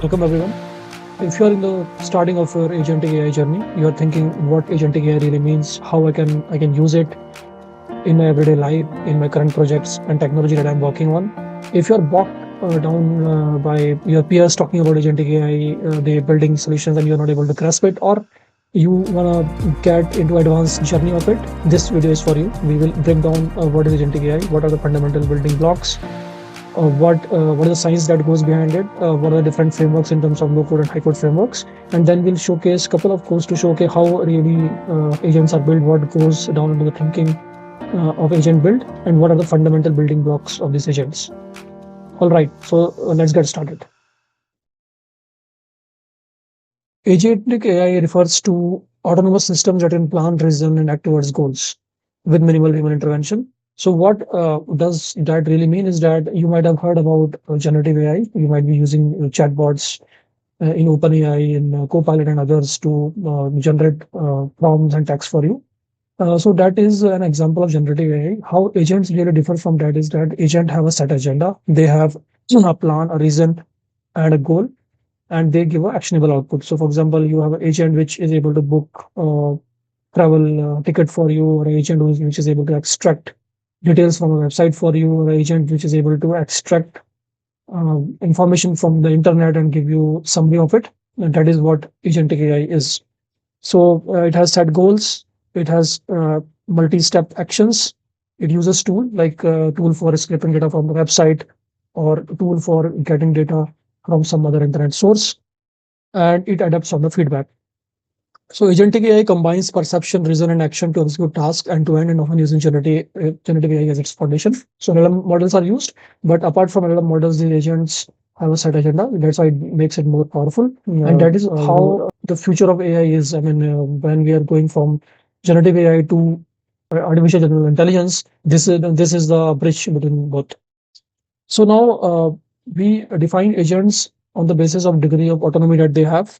Welcome everyone. If you are in the starting of your agentic AI journey, you are thinking what agentic AI really means, how I can use it in my everyday life, in my current projects and technology that I'm working on. If you are bogged down by your peers talking about agentic AI, they building solutions and you're not able to grasp it, or you wanna get into advanced journey of it, this video is for you. We will break down what is agentic AI, what are the fundamental building blocks, what is the science that goes behind it, what are the different frameworks in terms of low code and high code frameworks, and then we'll showcase a couple of codes to showcase how really agents are built, what goes down into the thinking of agent build, and what are the fundamental building blocks of these agents. All right, so let's get started. Agentic AI refers to autonomous systems that can plan, reason, and act towards goals with minimal human intervention. So what does that really mean is that you might have heard about generative AI. You might be using chatbots in OpenAI, in Copilot and others to generate prompts and text for you. So that is an example of generative AI. How agents really differ from that is that agents have a set agenda. They have a plan, a reason, and a goal, and they give an actionable output. So for example, you have an agent which is able to book travel ticket for you, or an agent which is able to extract details from a website for you, or an agent which is able to extract information from the internet and give you summary of it. And that is what agentic AI is. So it has set goals, it has multi-step actions, it uses tool like tool for scraping data from the website, or tool for getting data from some other internet source, and it adapts on the feedback. So agentic AI combines perception, reason, and action to execute tasks end to end, and often using generative AI as its foundation. So LLM models are used, but apart from LLM models, the agents have a set agenda. That's why it makes it more powerful, and that is how the future of AI is. I mean, when we are going from generative AI to artificial general intelligence, this is the bridge between both. So now we define agents on the basis of degree of autonomy that they have.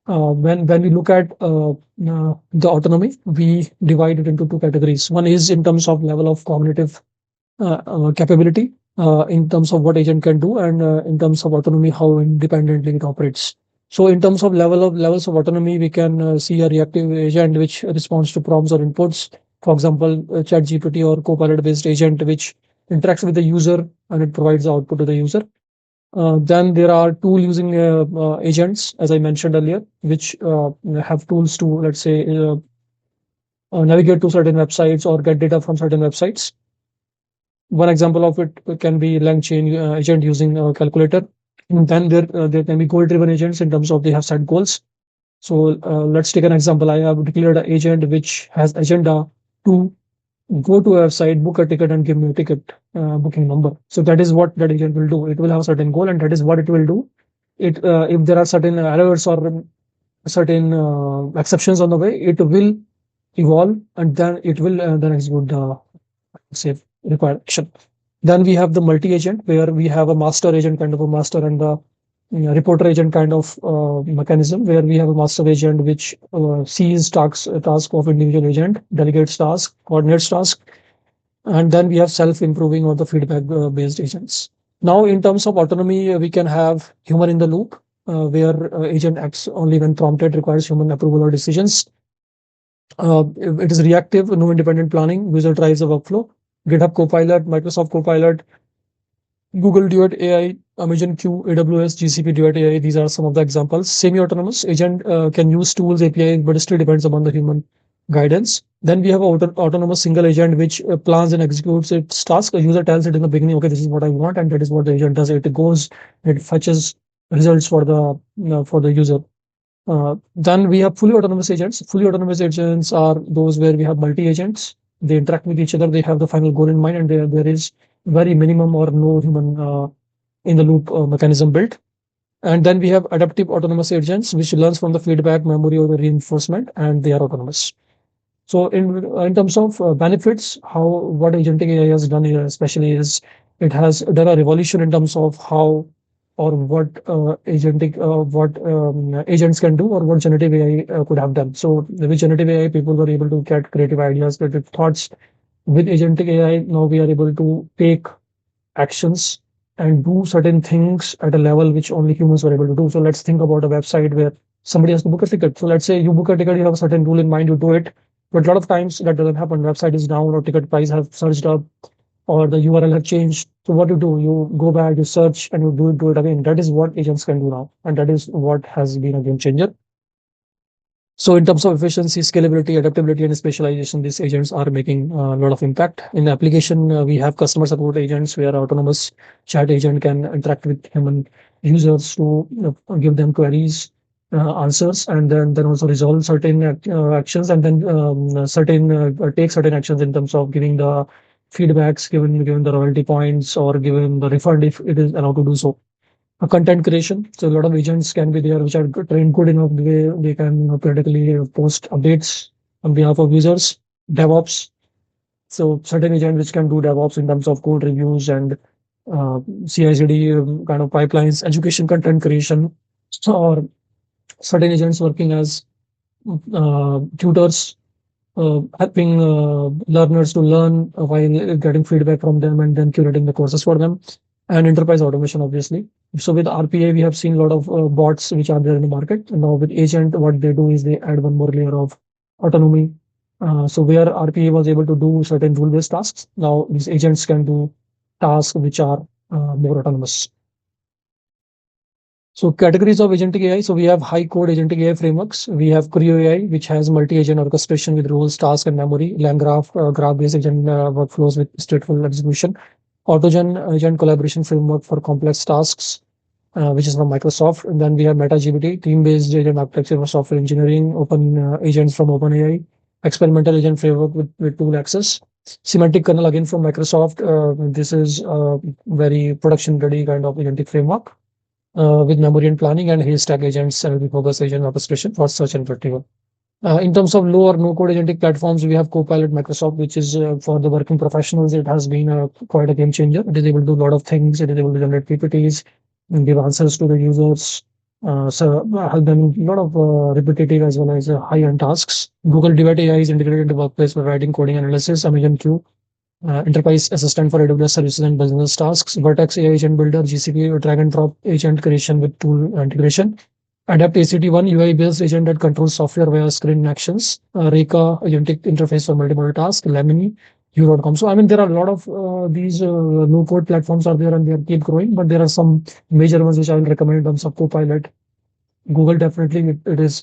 When we look at the autonomy, we divide it into two categories. One is in terms of level of cognitive capability, in terms of what agent can do, and in terms of autonomy, how independently it operates. So in terms of levels of autonomy, we can see a reactive agent which responds to prompts or inputs. For example, ChatGPT or Copilot based agent which interacts with the user and it provides the output to the user. Then there are tool using agents, as I mentioned earlier, which have tools to, let's say, navigate to certain websites or get data from certain websites. One example of it can be LangChain agent using a calculator. And then there can be goal-driven agents in terms of they have set goals. So let's take an example. I have declared an agent which has agenda to go to a website, book a ticket, and give me a ticket booking number. So that is what that agent will do. It will have a certain goal, and that is what it will do. It if there are certain errors or certain exceptions on the way, it will evolve, and then it will then execute the say required action. Then we have the multi-agent, where we have a master agent kind of a master, and the reporter agent kind of mechanism, where we have a master agent which sees task of individual agent, delegates task, coordinates task, and then we have self-improving or the feedback based agents. Now in terms of autonomy, we can have human in the loop, where agent acts only when prompted, requires human approval or decisions. It is reactive, no independent planning, user drives the workflow. GitHub Copilot, Microsoft Copilot, Google Duet AI, Amazon Q, AWS, GCP Duet AI. These are some of the examples. Semi-autonomous agent can use tools, API, but it still depends upon the human guidance. Then we have autonomous single agent, which plans and executes its task. A user tells it in the beginning, okay, this is what I want, and that is what the agent does. It goes, it fetches results for the user. Then we have fully autonomous agents. Fully autonomous agents are those where we have multi-agents. They interact with each other. They have the final goal in mind, and there is very minimum or no human in the loop mechanism built. And then we have adaptive autonomous agents, which learns from the feedback, memory, or the reinforcement, and they are autonomous. So in terms of benefits, what agentic AI has done here especially is it has done a revolution in terms of how or what agents can do, or what generative AI could have done. So with generative AI, people were able to get creative ideas, creative thoughts. With agentic AI, now we are able to take actions and do certain things at a level which only humans were able to do. So let's think about a website where somebody has to book a ticket. So let's say you book a ticket, you have a certain rule in mind, you do it. But a lot of times that doesn't happen. Website is down or ticket price have surged up or the URL have changed. So what do? You go back, you search, and you do it again. That is what agents can do now, and that is what has been a game changer. So in terms of efficiency, scalability, adaptability, and specialization, these agents are making a lot of impact. In the application, we have customer support agents where autonomous chat agent can interact with human users to give them queries, answers, and then also resolve certain actions, and then certain take certain actions in terms of giving the feedbacks, given the royalty points, or given the refund if it is allowed to do so. Content creation. So a lot of agents can be there which are trained good enough. They can periodically post updates on behalf of users. DevOps. So certain agents which can do DevOps in terms of code reviews and CI/CD kind of pipelines, education content creation, or certain agents working as tutors, helping learners to learn while getting feedback from them and then curating the courses for them, and enterprise automation, obviously. So with RPA, we have seen a lot of bots which are there in the market. And now with agent, what they do is they add one more layer of autonomy. So where RPA was able to do certain rule-based tasks, now these agents can do tasks which are more autonomous. So categories of agentic AI. So we have high code agentic AI frameworks. We have Creo AI, which has multi-agent orchestration with rules, tasks, and memory. LangGraph, graph-based agent workflows with stateful execution. Autogen agent collaboration framework for complex tasks, which is from Microsoft. And then we have MetaGPT, team-based agent architecture for software engineering. Open agents from OpenAI. Experimental agent framework with tool access. Semantic kernel again from Microsoft. This is a very production-ready kind of agentic framework. With memory and planning, and haystack agents and focus agent orchestration for search and retrieval. In terms of low or no code agentic platforms, we have Copilot Microsoft, which is for the working professionals. It has been quite a game changer. It is able to do a lot of things. It is able to generate PPTs and give answers to the users. So help them a lot of repetitive as well as high-end tasks. Google Duet AI is integrated into workplace for writing, coding, analysis. Amazon Q, enterprise assistant for AWS services and business tasks. Vertex AI agent builder, GCP, drag and drop agent creation with tool integration. Adapt ACT1 UI-based agent that controls software via screen actions. Reka agentic interface for multiple tasks. Lemony, U.com. So I mean, there are a lot of these no-code platforms are there, and they keep growing. But there are some major ones which I will recommend in terms of Copilot. Google definitely it is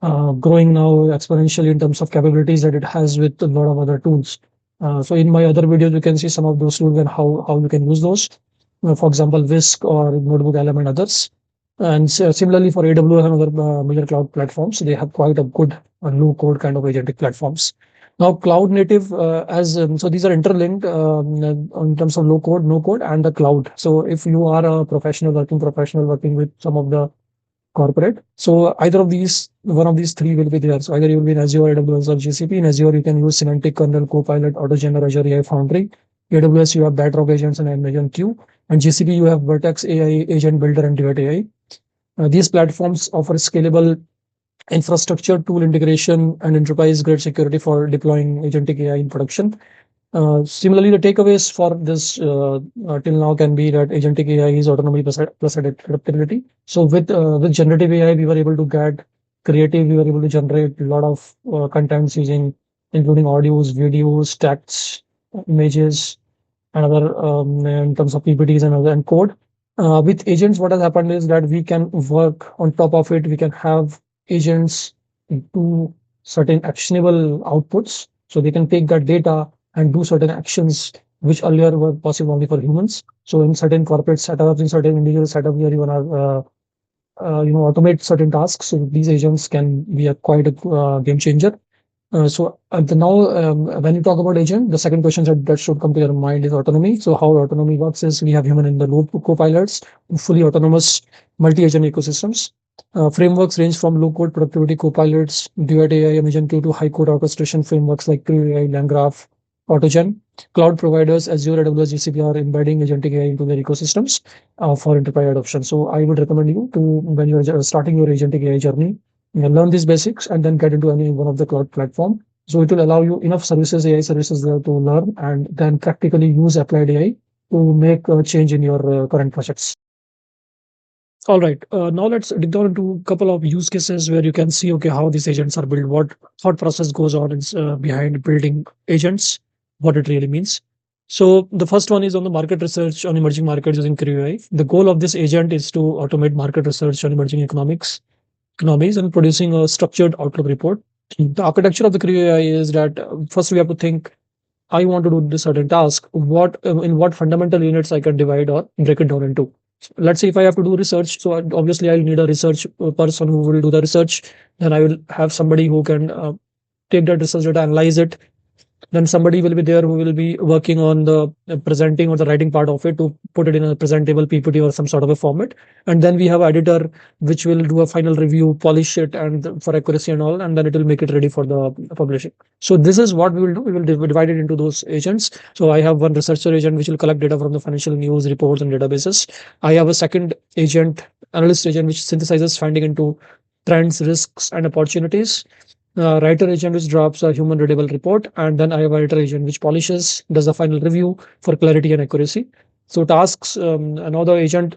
growing now exponentially in terms of capabilities that it has with a lot of other tools. So in my other videos, you can see some of those tools and how you can use those. For example, Whisk or Notebook LM and others. And similarly for AWS and other major cloud platforms, they have quite a good low-code kind of agentic platforms. Now, cloud native, so these are interlinked in terms of low code, no code, and the cloud. So if you are a working professional working with some of the corporate. So either of these, one of these three will be there. So either you will be in Azure, AWS, or GCP. In Azure, you can use Semantic Kernel, Copilot, Autogen, or Azure AI Foundry. AWS, you have Bedrock agents and Amazon Q. And GCP, you have Vertex AI Agent Builder and Duet AI. These platforms offer scalable infrastructure, tool integration, and enterprise-grade security for deploying agentic AI in production. Similarly, the takeaways for this till now can be that agentic AI is autonomy plus adaptability. So with generative AI, we were able to get creative. We were able to generate a lot of contents using, including audios, videos, texts, images, and other in terms of PPTs and code. With agents, what has happened is that we can work on top of it. We can have agents do certain actionable outputs. So they can take that data and do certain actions which earlier were possible only for humans. So in certain corporate setups, in certain individual setup, where you want to automate certain tasks, so these agents can be quite a game changer. So now, when you talk about agent, the second question that should come to your mind is autonomy. So how autonomy works is we have human in the loop co-pilots, fully autonomous multi-agent ecosystems. Frameworks range from low-code productivity co-pilots, Duet AI, Amazon Q to high-code orchestration frameworks like Creo AI, LangGraph, Autogen. Cloud providers, Azure, AWS, GCP are embedding agentic AI into their ecosystems for enterprise adoption. So I would recommend you to, when you're starting your agentic AI journey, learn these basics and then get into any one of the cloud platform. So it will allow you enough services, AI services there to learn and then practically use applied AI to make a change in your current projects. All right. Now let's dig down into a couple of use cases where you can see, okay, how these agents are built, what thought process goes on behind building agents, what it really means. So the first one is on the market research on emerging markets using Creo AI. The goal of this agent is to automate market research on emerging economies and producing a structured outlook report. The architecture of the Creo AI is that first we have to think, I want to do this certain task. What in what fundamental units I can divide or break it down into. Let's say if I have to do research, so obviously I'll need a research person who will do the research. Then I will have somebody who can take that research data, analyze it, then somebody will be there who will be working on the presenting or the writing part of it to put it in a presentable PPT or some sort of a format. And then we have editor which will do a final review, polish it and for accuracy and all, and then it will make it ready for the publishing. So this is what we will do. We will divide it into those agents. So I have one researcher agent which will collect data from the financial news reports and databases. I have a second agent, analyst agent, which synthesizes finding into trends, risks, and opportunities. Writer agent which drops a human readable report, and then I have a writer agent which polishes, does a final review for clarity and accuracy. So tasks, another agent,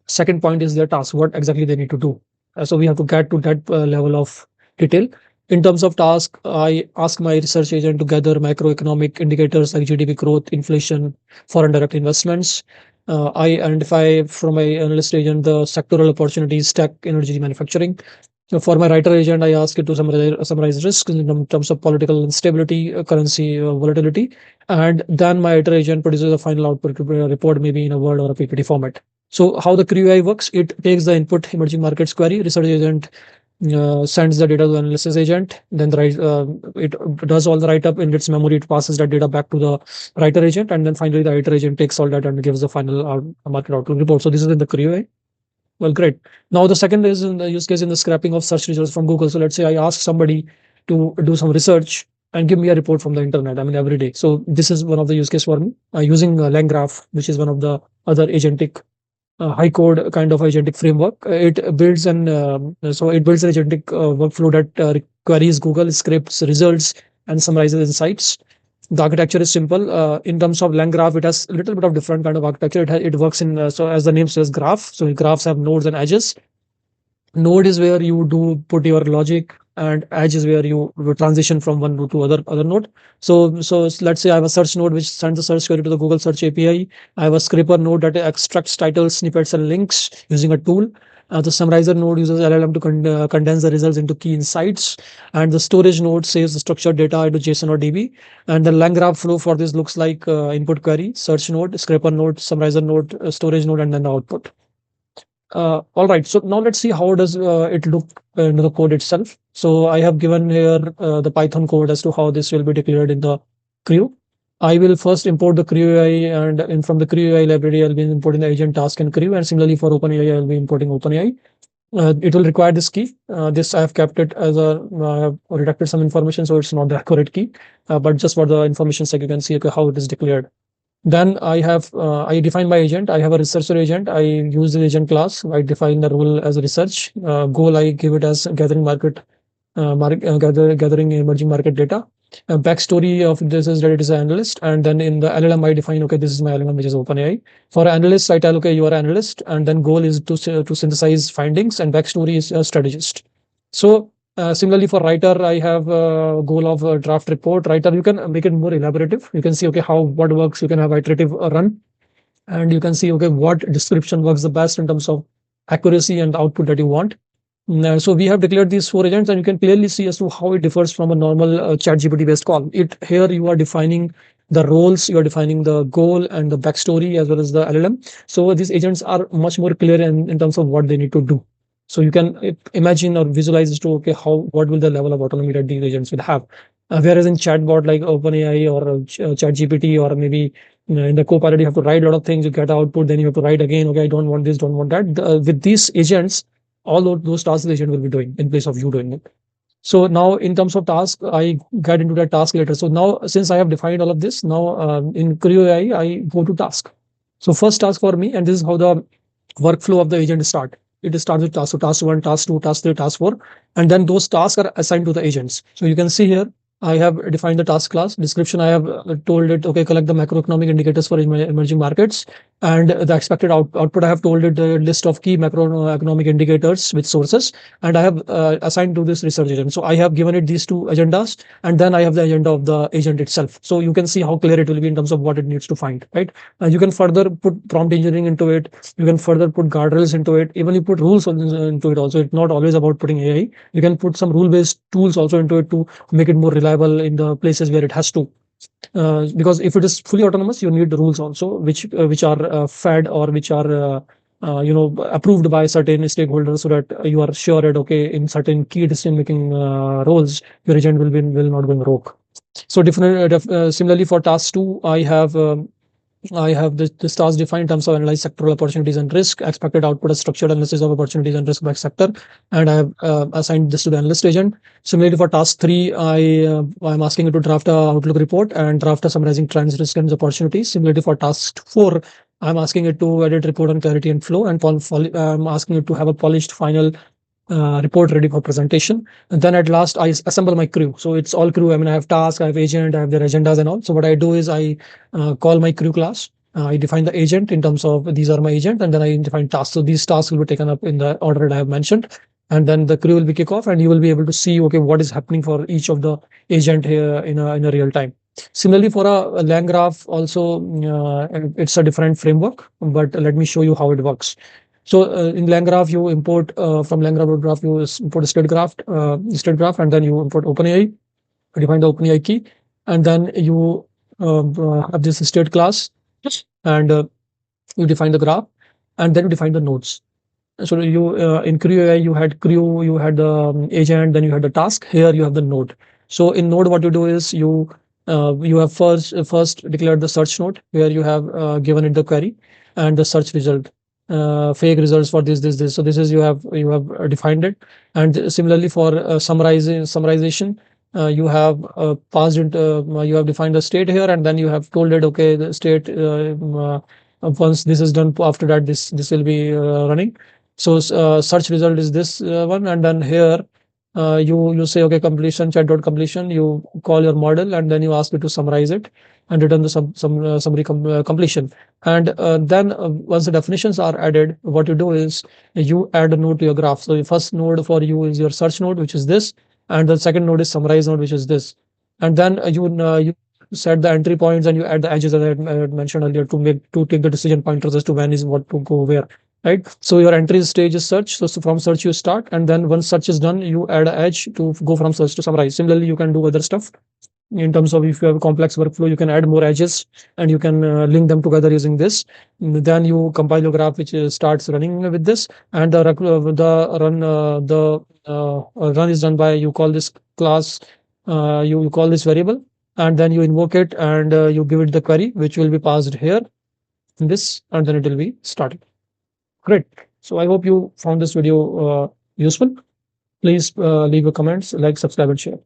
second point is their task, what exactly they need to do. So we have to get to that level of detail. In terms of task, I ask my research agent to gather macroeconomic indicators like GDP growth, inflation, foreign direct investments. I identify from my analyst agent the sectoral opportunities, tech, energy, manufacturing. So for my writer agent, I ask it to summarize risks in terms of political instability, currency volatility, and then my writer agent produces a final output report, maybe in a Word or a PPT format. So how the Creo AI works, it takes the input emerging markets query, research agent sends the data to the analysis agent, then it does all the write up in its memory, it passes that data back to the writer agent, and then finally the writer agent takes all that and gives the final market outlook report. So this is in the Creo AI. Well, great. Now the second is in the use case in the scraping of search results from Google. So let's say I ask somebody to do some research and give me a report from the internet. I mean, every day. So this is one of the use case for me using LangGraph, which is one of the other agentic high code kind of agentic framework. It builds an so it builds an agentic workflow that queries Google, scrapes results, and summarizes insights. The architecture is simple. In terms of LangGraph, it has a little bit of different kind of architecture. It works in so as the name says, graph. So graphs have nodes and edges. Node is where you do put your logic, and edge is where you transition from one node to other node. So let's say I have a search node which sends the search query to the Google Search API. I have a scraper node that extracts titles, snippets, and links using a tool. The summarizer node uses LLM to condense the results into key insights, and the storage node saves the structured data into JSON or DB. And the LangGraph flow for this looks like input query, search node, scraper node, summarizer node, storage node, and then the output. All right, so now let's see how does it look in the code itself. So I have given here the Python code as to how this will be declared in the Creo. I will first import the Creo AI, and from the Creo AI library, I'll be importing the agent task and Creo. And similarly for OpenAI, I'll be importing OpenAI. It will require this key. This I have kept it as a I have redacted some information, so it's not the accurate key. But just for the information sake, you can see okay, how it is declared. Then I define my agent. I have a researcher agent. I use the agent class. I define the role as a research. Goal I give it as gathering gathering emerging market data. Backstory of this is that it is an analyst, and then in the LLM I define okay, this is my LLM which is OpenAI. For analysts I tell okay, you are an analyst, and then goal is to synthesize findings, and backstory is a strategist. So similarly for writer, I have a goal of a draft report. Writer, you can make it more elaborative. You can see okay how what works. You can have iterative run, and you can see okay what description works the best in terms of accuracy and output that you want. So we have declared these four agents, and you can clearly see as to how it differs from a normal ChatGPT based call. It here you are defining the roles, you are defining the goal and the backstory as well as the LLM. So these agents are much more clear in terms of what they need to do. So you can imagine or visualize as to okay how what will the level of autonomy that these agents will have. Whereas in chatbot like OpenAI or ChatGPT or maybe in the Copilot you have to write a lot of things, you get output, then you have to write again. Okay, I don't want this, don't want that. With these agents, all of those tasks the agent will be doing in place of you doing it. So now in terms of task, I get into that task later. So now since I have defined all of this, now in Creo AI, I go to task. So first task for me, and this is how the workflow of the agent start. It starts with task. So task 1, task 2, task 3, task 4, and then those tasks are assigned to the agents. So you can see here, I have defined the task class. Description, I have told it, okay, collect the macroeconomic indicators for emerging markets. And the expected output, I have told it the list of key macroeconomic indicators with sources. And I have assigned to this research agent. So I have given it these two agendas, and then I have the agenda of the agent itself. So you can see how clear it will be in terms of what it needs to find, right? You can further put prompt engineering into it. You can further put guardrails into it. Even you put rules into it also. It's not always about putting AI. You can put some rule-based tools also into it to make it more reliable in the places where it has to. Because if it is fully autonomous, you need rules also, which are fed or which are approved by certain stakeholders, so that you are sure that okay, in certain key decision making roles, your agent will not go rogue. So different. Similarly, for task 2, I have this task defined in terms of analyze sectoral opportunities and risk, expected output as structured analysis of opportunities and risk by sector, and I have assigned this to the analyst agent. Similarly, for task 3, I'm asking it to draft a outlook report and draft a summarizing trends, risk, and opportunities. Similarly, for task 4, I'm asking it to edit report on clarity and flow, and I'm asking it to have a polished final report ready for presentation. And then at last, I assemble my crew. So it's all crew. I mean, I have tasks, I have agent, I have their agendas and all. So what I do is I call my crew class. I define the agent in terms of these are my agent, and then I define tasks. So these tasks will be taken up in the order that I have mentioned. And then the crew will be kick off, and you will be able to see, okay, what is happening for each of the agent here in a real time. Similarly, for a Lang graph, also it's a different framework, but let me show you how it works. So in LangGraph, you import from LangGraph graph, you import a state graph, and then you import OpenAI, define the OpenAI key, and then you have this state class, and you define the graph, and then you define the nodes. So you in crew AI, you had crew, you had the agent, then you had the task. Here you have the node. So in node, what you do is you have first declared the search node, where you have given it the query and the search result, fake results for this. So this is you have defined it. And similarly for summarization, you have passed it. You have defined the state here, and then you have told it, okay, the state. Once this is done, after that this will be running. So search result is this one, and then here you say, okay, completion, chat dot completion. You call your model, and then you ask it to summarize it and return the summary completion. And then once the definitions are added, what you do is you add a node to your graph. So the first node for you is your search node, which is this, and the second node is summarize node, which is this. And then you set the entry points, and you add the edges, as I had mentioned earlier, to take the decision pointers as to when is what to go where. Right. So your entry stage is search. So from search you start, and then once search is done, you add an edge to go from search to summarize. Similarly, you can do other stuff in terms of if you have a complex workflow, you can add more edges, and you can link them together using this. Then you compile your graph, which starts running with this, and the run is done by you call this class, you call this variable, and then you invoke it, and you give it the query, which will be passed here in this, and then it will be started. Great. So I hope you found this video useful. Please leave your comments, like, subscribe, and share.